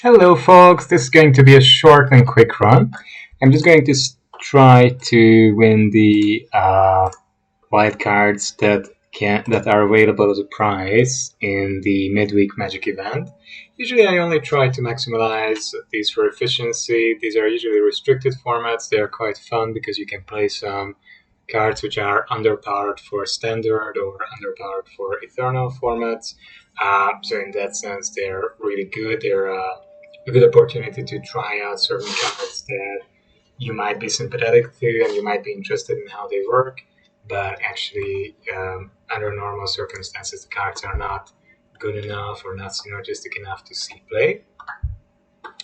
Hello folks, this is going to be a short and quick run. I'm just going to try to win the wildcards that are available as a prize in the Midweek Magic event. Usually I only try to maximize these for efficiency. These are usually restricted formats. They are quite fun because you can play some cards which are underpowered for standard or underpowered for eternal formats. So in that sense, they're really good. They're a good opportunity to try out certain cards that you might be sympathetic to and you might be interested in how they work. But actually, under normal circumstances, the cards are not good enough or not synergistic enough to see play.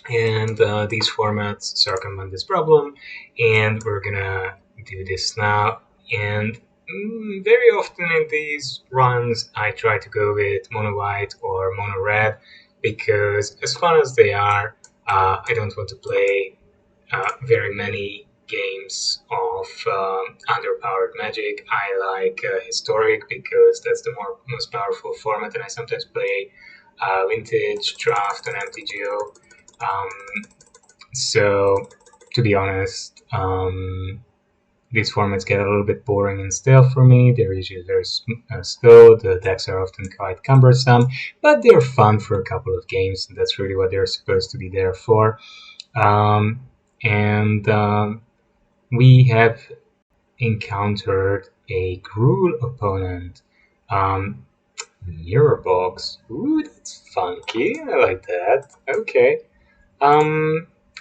And these formats circumvent this problem, and we're gonna do this now. And very often in these runs, I try to go with mono white or mono red because, as fun as they are, I don't want to play very many games of underpowered Magic. I like historic because that's the most powerful format, and I sometimes play vintage, draft, and MTGO. So, to be honest, these formats get a little bit boring and stale for me. They're usually very slow. The decks are often quite cumbersome, but they're fun for a couple of games, and that's really what they're supposed to be there for. We have encountered a Gruul opponent. Mirror box. Ooh, that's funky. I like that. Okay.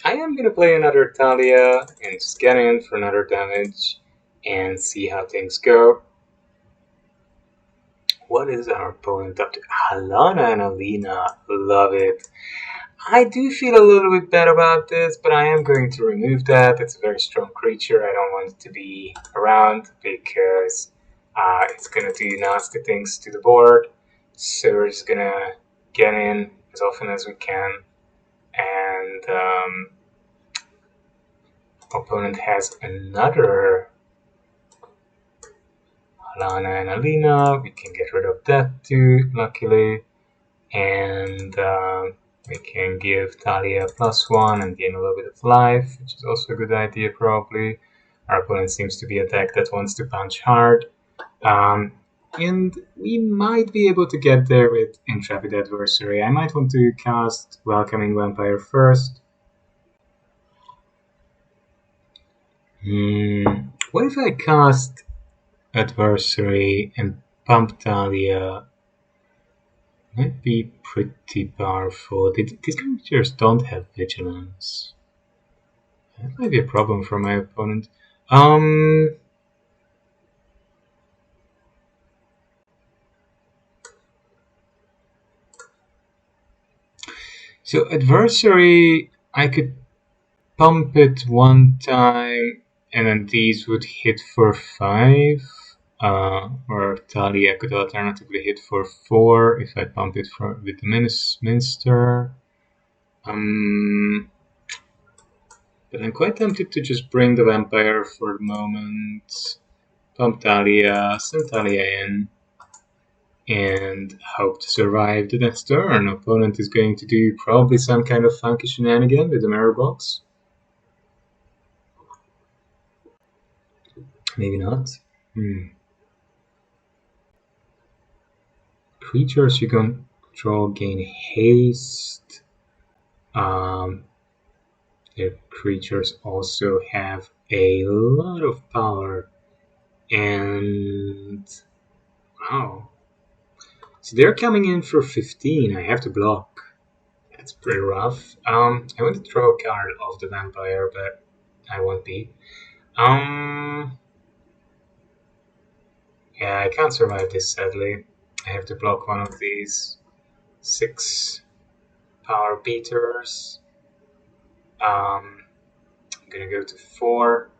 I am gonna play another Talia and just get in for another damage and see how things go. What is our opponent up to? Alana and Alina, love it. I do feel a little bit bad about this, but I am going to remove that. It's a very strong creature. I don't want it to be around because it's gonna do nasty things to the board. So we're just gonna get in as often as we can. And opponent has another Alana and Alina. We can get rid of that too, luckily. And we can give Talia +1 and gain a little bit of life, which is also a good idea probably. Our opponent seems to be a deck that wants to punch hard. And we might be able to get there with Intrepid Adversary. I might want to cast Welcoming Vampire first. What if I cast Adversary and pump Talia? Might be pretty powerful. These creatures don't have vigilance. That might be a problem for my opponent. So Adversary, I could pump it one time, and then these would hit for 5. Or Talia could alternatively hit for 4 if I pump it with the Minster. But I'm quite tempted to just bring the Vampire for the moment, pump Talia, send Talia in, and hope to survive the next turn. Opponent is going to do probably some kind of funky shenanigan with the mirror box. Maybe not. Creatures you control gain haste. Their creatures also have a lot of power. And wow. So they're coming in for 15. I have to block. That's pretty rough. I want to throw a card off the Vampire, but I won't be. Yeah, I can't survive this, sadly. I have to block one of these 6 power beaters. I'm gonna go to 4.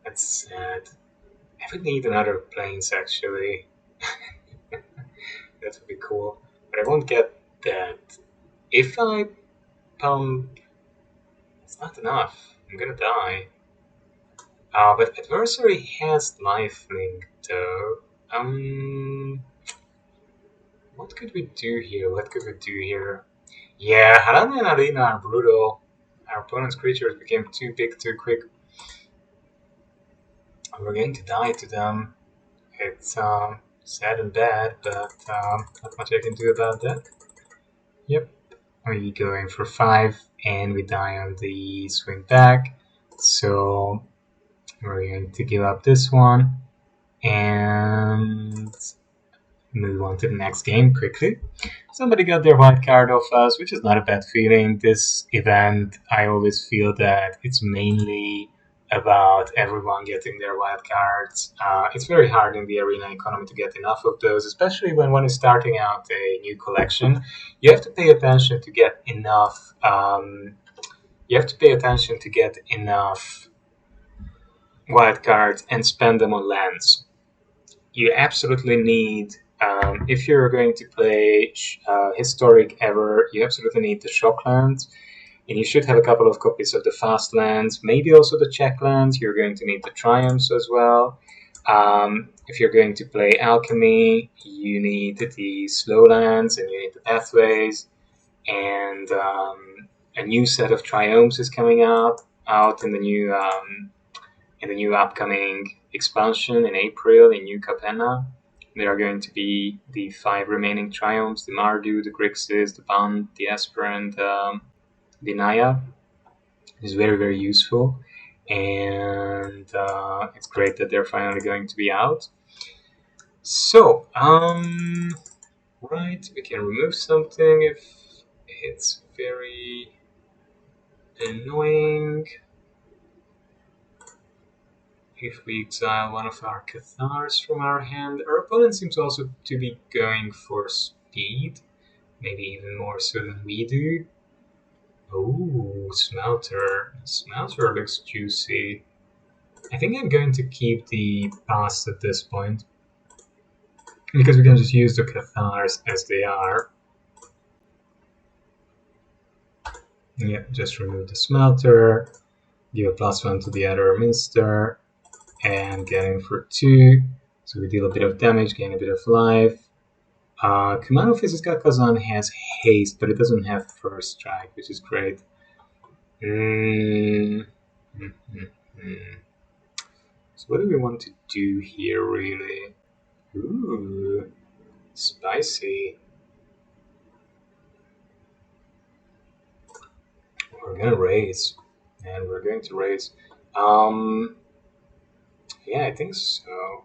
That's sad. I would need another planes, actually. That would be cool. But I won't get that. If I pump, it's not enough. I'm gonna die. But Adversary has lifelink, though. What could we do here? Yeah, Harana and Arena are brutal. Our opponent's creatures became too big too quick. We're going to die to them. It's sad and bad, but not much I can do about that. Yep. We're going for 5 and we die on the swing back. So we're going to give up this one and move on to the next game quickly. Somebody got their white card off us, which is not a bad feeling. This event, I always feel that it's mainly about everyone getting their wild cards. It's very hard in the arena economy to get enough of those, especially when one is starting out a new collection. You have to pay attention to get enough. You have to pay attention to get enough wild cards and spend them on lands. You absolutely need, if you're going to play historic ever, you absolutely need the shock lands, and you should have a couple of copies of the fast lands, maybe also the check lands. You're going to need the triumphs as well. If you're going to play alchemy, you need the slow lands and you need the pathways, and a new set of triumphs is coming out in the new upcoming expansion in April in New Capenna. There are going to be the 5 remaining triumphs: the Mardu, the Grixis, the Band, the Esper, and the Naya. It's very, very useful. And it's great that they're finally going to be out. So, right, we can remove something if it's very annoying. If we exile one of our Cathars from our hand, our opponent seems also to be going for speed, maybe even more so than we do. Oh, Smelter. Smelter looks juicy. I think I'm going to keep the past at this point, because we can just use the Cathars as they are. Yeah, just remove the Smelter, give a +1 to the other Minster, and get in for 2. So we deal a bit of damage, gain a bit of life. Kumano Physical Kazan has haste, but it doesn't have first strike, which is great. So what do we want to do here, really? Ooh, spicy. We're gonna raise, and we're going to raise. Yeah, I think so.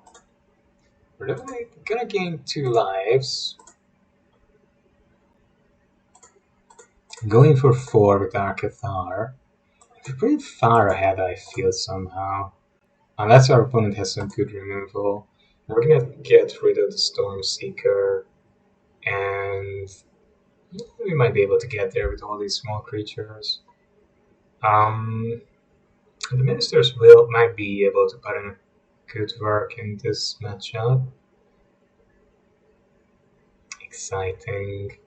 We're definitely gonna gain 2 lives. Going for 4 with our Cathar. We're pretty far ahead, I feel, somehow. Unless our opponent has some good removal. We're gonna get rid of the Storm Seeker, and we might be able to get there with all these small creatures. The Ministers might be able to put in good work in this matchup. Exciting.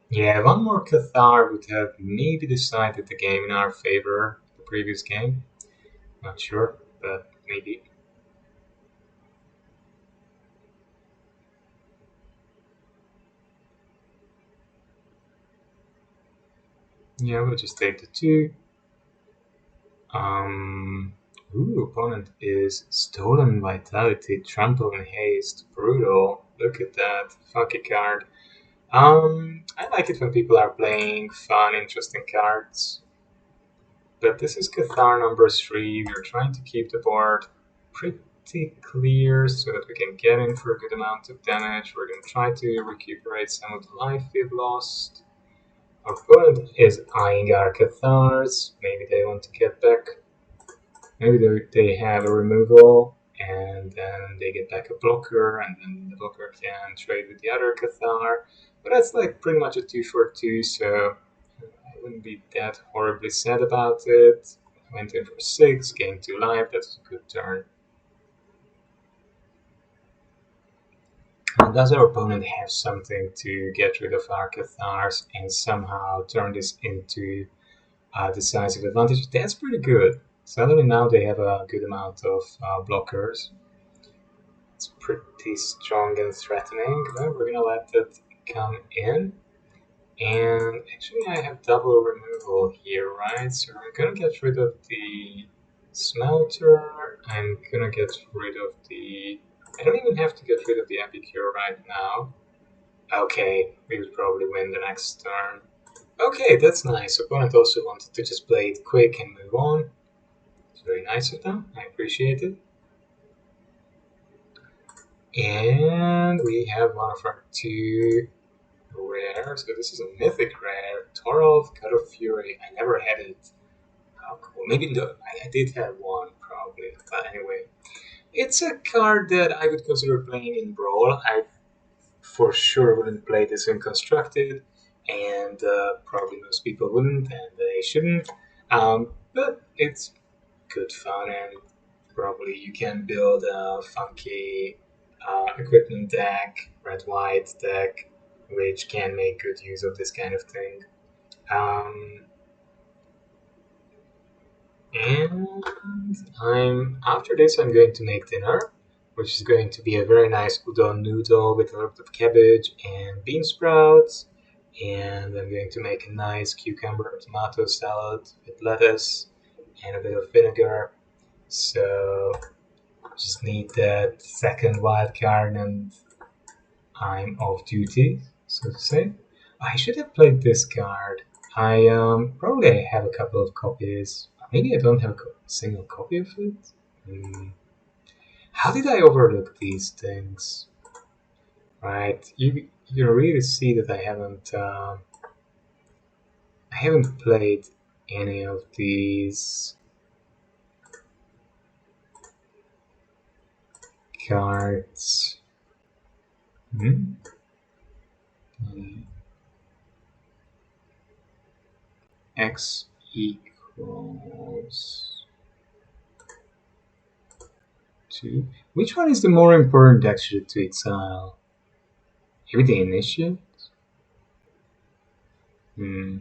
Yeah, one more Cathar would have maybe decided the game in our favor, the previous game. Not sure, but maybe. Yeah, we'll just take the 2. Opponent is Stolen Vitality, Trample and Haste. Brutal. Look at that. Funky card. I like it when people are playing fun, interesting cards. But this is Cathar number 3. We're trying to keep the board pretty clear so that we can get in for a good amount of damage. We're going to try to recuperate some of the life we've lost. Our opponent is eyeing our Cathars. Maybe they want to get back. Maybe they have a removal, and then they get back a blocker, and then the blocker can trade with the other Cathar. But that's like pretty much a 2 for 2, so I wouldn't be that horribly sad about it. I went in for 6, gained 2 life. That's a good turn. Does our opponent have something to get rid of our Cathars and somehow turn this into decisive advantage? That's pretty good. Suddenly now they have a good amount of blockers. It's pretty strong and threatening. Well, we're gonna let that come in, And actually, I have double removal here, right? So I'm gonna get rid of the smelter. I'm gonna get rid of the. I don't even have to get rid of the epicure right now. Okay, we would probably win the next turn. Okay, that's nice. Opponent also wanted to just play it quick and move on. It's very nice of them. I appreciate it. And we have one of our two rare. So this is a mythic rare. Torolf, God of Fury. I never had it. How cool. Maybe no, I did have one probably. But anyway. It's a card that I would consider playing in Brawl. I for sure wouldn't play this in Constructed. And probably most people wouldn't, and they shouldn't. But it's good fun, and probably you can build a funky equipment deck, red white deck, which can make good use of this kind of thing. Um, and I'm after this, I'm going to make dinner, which is going to be a very nice udon noodle with a lot of cabbage and bean sprouts. And I'm going to make a nice cucumber tomato salad with lettuce and a bit of vinegar. So just need that second wild card and I'm off duty, so to say. I should have played this card. I probably have a couple of copies. Maybe I don't have a single copy of it. Hmm. How did I overlook these things? Right, you really see that I haven't played any of these cards. Hmm? X equals 2. Which one is the more important actually to exile? Maybe the initiate? Hmm.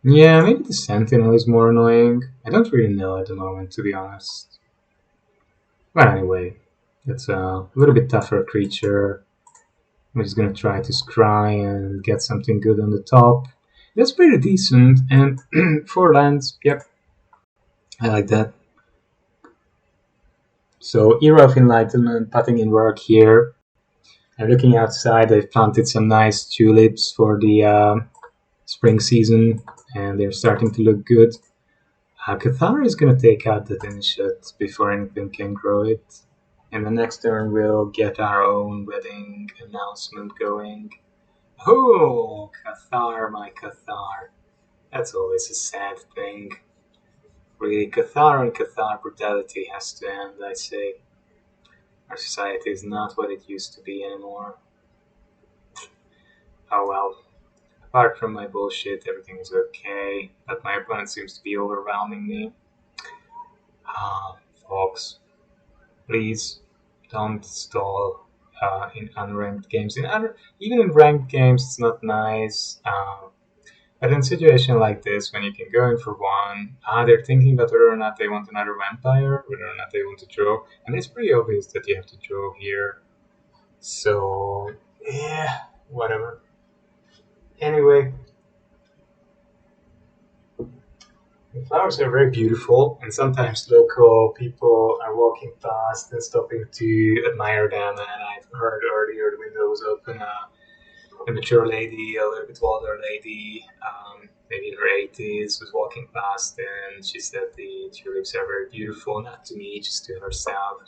Yeah, maybe the Sentinel is more annoying. I don't really know at the moment, to be honest. But anyway, it's a little bit tougher creature. I'm just gonna try to scry and get something good on the top. That's pretty decent, and 4 lands, yep, I like that. So, Era of Enlightenment, putting in work here. I'm looking outside, I've planted some nice tulips for the spring season, and they're starting to look good. Cathar is going to take out that initiate before anything can grow it. And the next turn we'll get our own wedding announcement going. Oh, Cathar, my Cathar. That's always a sad thing. Really, Cathar and Cathar brutality has to end, I say. Our society is not what it used to be anymore. Oh well. Apart from my bullshit, everything is okay. But my opponent seems to be overwhelming me. Ah, Fox. Please don't stall in unranked games. Even in ranked games, it's not nice. But in a situation like this, when you can go in for one, they're thinking about whether or not they want another vampire, whether or not they want to draw, and it's pretty obvious that you have to draw here. So yeah, whatever. Anyway, the flowers are very beautiful, and sometimes local people are walking past and stopping to admire them. And I've heard earlier the window was open. A mature lady, a little bit older lady, maybe in her 80s, was walking past, and she said the tulips are very beautiful, not to me, just to herself.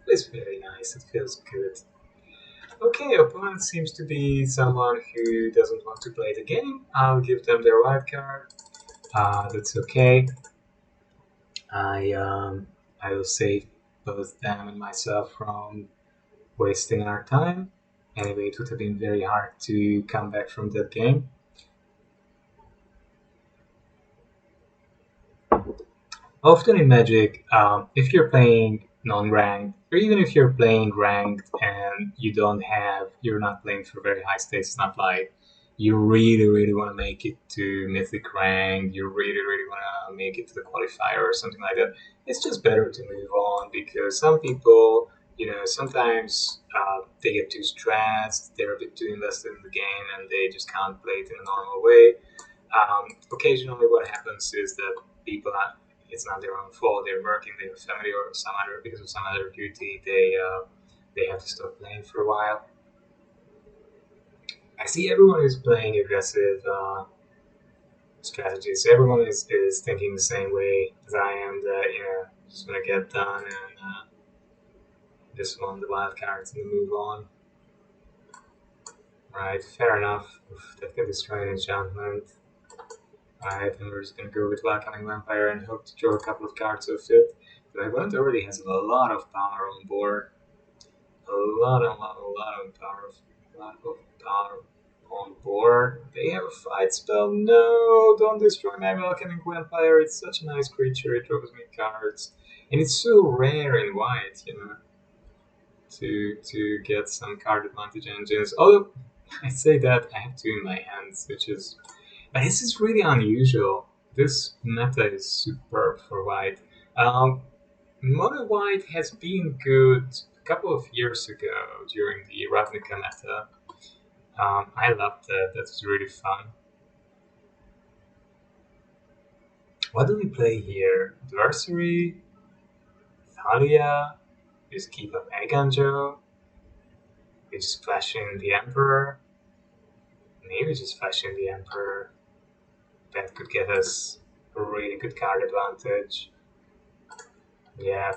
It's very nice. It feels good. Okay, opponent seems to be someone who doesn't want to play the game. I'll give them their wild card. That's okay. I will save both them and myself from wasting our time. Anyway, it would have been very hard to come back from that game. Often in Magic, if you're playing non-ranked, or even if you're playing ranked and you're not playing for very high stakes, it's not like you really, really want to make it to Mythic rank, you really, really want to make it to the qualifier or something like that. It's just better to move on because some people Sometimes they get too stressed, they're a bit too invested in the game, and they just can't play it in a normal way. Occasionally, what happens is that people, it's not their own fault. They're working, they have family or some other because of some other duty. They have to stop playing for a while. I see everyone is playing aggressive strategies. Everyone is thinking the same way as I am. That just gonna get done and just want the wild cards and move on. Right, fair enough. Oof, that can destroy an enchantment. Alright, then we're just gonna go with Welcoming Vampire and hope to draw a couple of cards of it. But my opponent already has a lot of power on board. A lot of power on board. They have a fight spell. No, don't destroy my Welcoming Vampire. It's such a nice creature. It draws me cards, and it's so rare in white, to get some card advantage engines. Although I say that I have two in my hands, which is, but this is really unusual. This meta is superb for white. Mono white has been good a couple of years ago during the Ravnica meta. I loved that. That was really fun. What do we play here? Adversary, Thalia, just keep up Eganjo. We just flash in the Emperor. Maybe just flash in the Emperor. That could get us a really good card advantage. Yeah.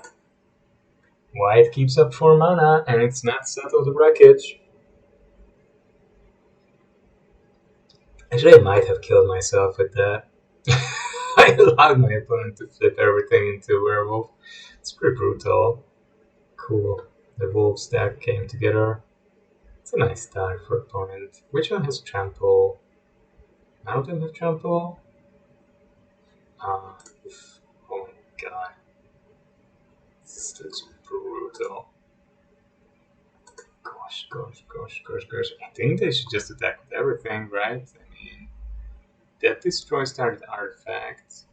White keeps up 4 mana and it's not settled the wreckage. Actually, I might have killed myself with that. I allowed my opponent to flip everything into a werewolf. It's pretty brutal. Cool. The wolf stack came together. It's a nice start for opponent. Which one has trample? None of them have trample? Oh my god. This looks brutal. Gosh. I think they should just attack with everything, right? I mean, that destroys target artifacts.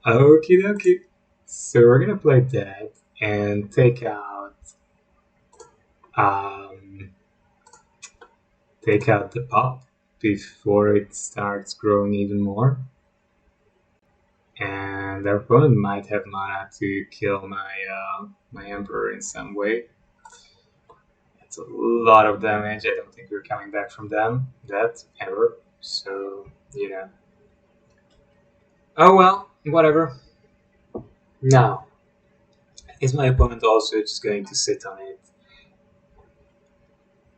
Okie dokie. So we're gonna play that and take out the pop before it starts growing even more. And our opponent might have mana to kill my Emperor in some way. That's a lot of damage. I don't think we're coming back from that ever. So oh well, whatever. Now, is my opponent also just going to sit on it?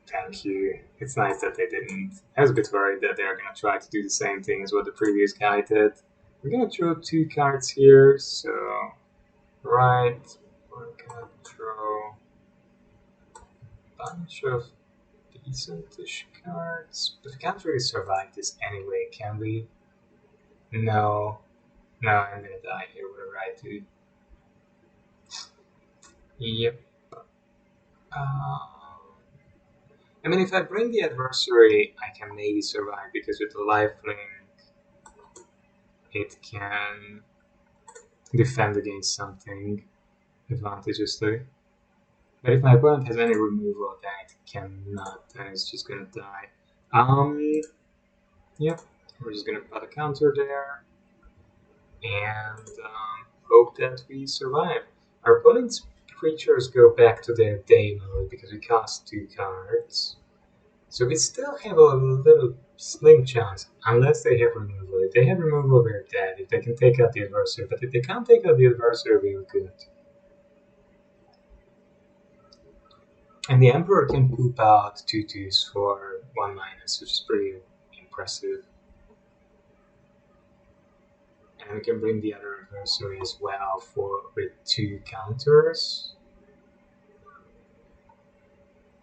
Thank you. It's nice that they didn't. I was a bit worried that they're going to try to do the same thing as what the previous guy did. We're going to draw 2 cards here, so right, we're going to draw a bunch of decentish cards, but we can't really survive this anyway, can we? No, I'm going to die here, whatever I do. Yep. I mean, if I bring the adversary, I can maybe survive because with the lifelink, it can defend against something advantageously. But if my opponent has any removal, then it cannot, then it's just gonna die. Yep, we're just gonna put a counter there and hope that we survive. Our opponent's creatures go back to their day mode because we cast 2 cards. So we still have a little slim chance, unless they have removal. If they have removal, we're dead. If they can take out the adversary, but if they can't take out the adversary, we're good. And the Emperor can poop out 2/2s for 1-, which is pretty impressive. And we can bring the other adversary as well with 2 counters.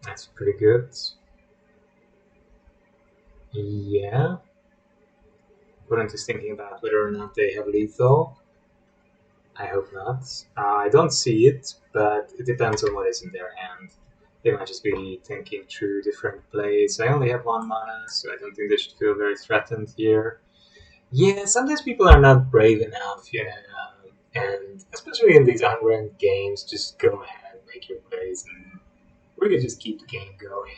That's pretty good. Yeah. Opponent is thinking about whether or not they have lethal. I hope not. I don't see it, but it depends on what is in their hand. They might just be thinking through different plays. I only have 1 mana, so I don't think they should feel very threatened here. Yeah, sometimes people are not brave enough, And especially in these unranked games, just go ahead, make your plays, and really just keep the game going.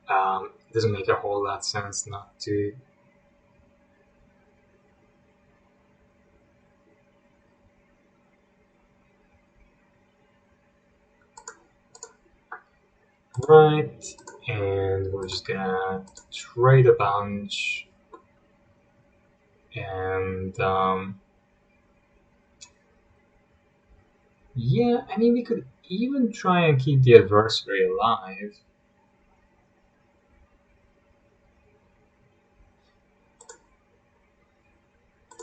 It doesn't make a whole lot of sense not to. Right, and we're just gonna trade a bunch, and yeah, I mean, we could even try and keep the adversary alive.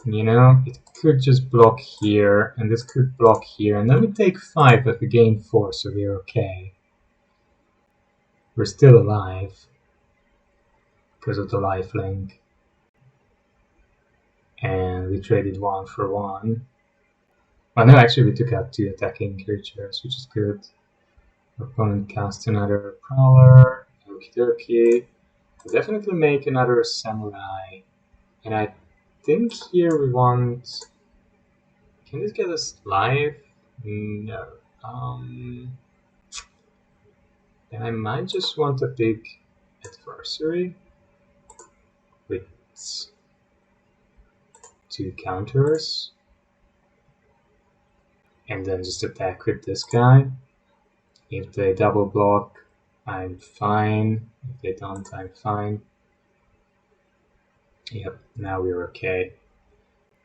You know, it could just block here, and this could block here, and then we take 5, but we gain 4, so we're okay. We're still alive because of the lifelink. And we traded 1 for 1. Well, no, actually, we took out 2 attacking creatures, which is good. Opponent cast another Prowler. Okie dokie. Definitely make another Samurai. And I think here we want. Can this get us live? No. Then I might just want a big adversary with 2 counters. And then just attack with this guy. If they double block, I'm fine. If they don't, I'm fine. Yep, now we're okay.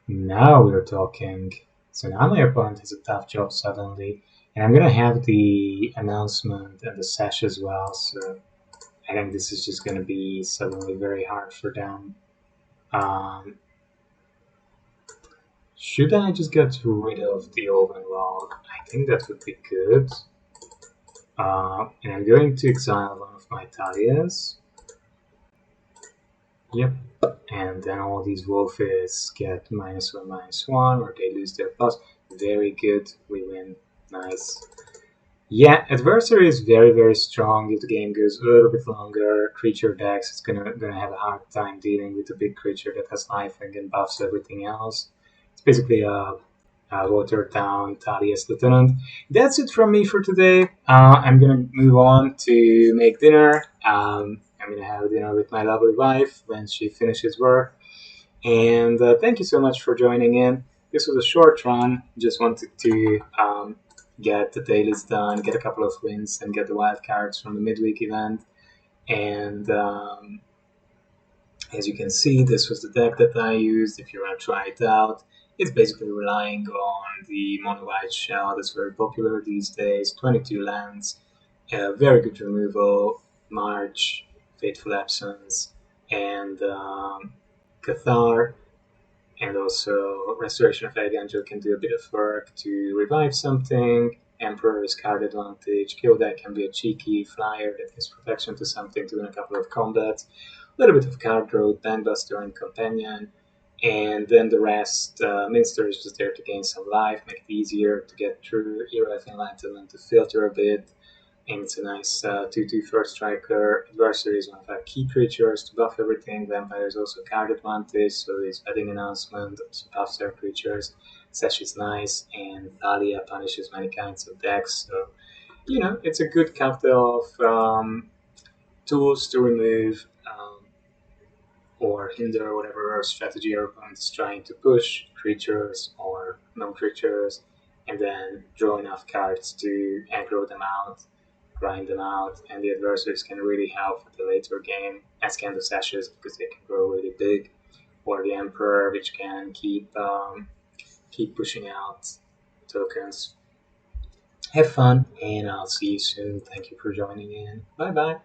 Now we're talking. So now my opponent has a tough job suddenly. And I'm gonna have the announcement and the sesh as well, so I think this is just gonna be suddenly very hard for them. Should I just get rid of the Overlord? I think that would be good. And I'm going to exile one of my Talias. Yep. And then all these Wolfies get -1/-1, or they lose their plus. Very good. We win. Nice. Yeah, adversary is very, very strong. If the game goes a little bit longer, creature decks is gonna have a hard time dealing with a big creature that has life and buffs everything else. It's basically a watered down Thaddeus Lieutenant. That's it from me for today. I'm gonna move on to make dinner. I'm gonna have dinner with my lovely wife when she finishes work. And thank you so much for joining in. This was a short run. Just wanted to get the dailies done, get a couple of wins, and get the wildcards from the midweek event. And as you can see, this was the deck that I used. If you want to try it out, it's basically relying on the mono white shell that's very popular these days. 22 lands, very good removal, March, Fateful Absence, and Cathar. And also Restoration of Archangel can do a bit of work to revive something. Emperor's card advantage. Kill deck can be a cheeky flyer that gives protection to something to win a couple of combats. A little bit of card draw, Bandbuster, and Companion. And then the rest, Minster is just there to gain some life, make it easier to get through. Era of Enlightenment to filter a bit. And it's a nice 2/2 first striker. Adversary is one of our key creatures to buff everything. Vampire is also card advantage, so his wedding announcement also buffs their creatures. Sesh is nice, and Dahlia punishes many kinds of decks. So, you know, it's a good cocktail of tools to remove or hinder whatever strategy your opponent is trying to push, creatures or non-creatures, and then draw enough cards to aggro them out, grind them out, and the adversaries can really help with the later game, as can the Sashes because they can grow really big, or the Emperor, which can keep pushing out tokens. Have fun, and I'll see you soon. Thank you for joining in. Bye bye.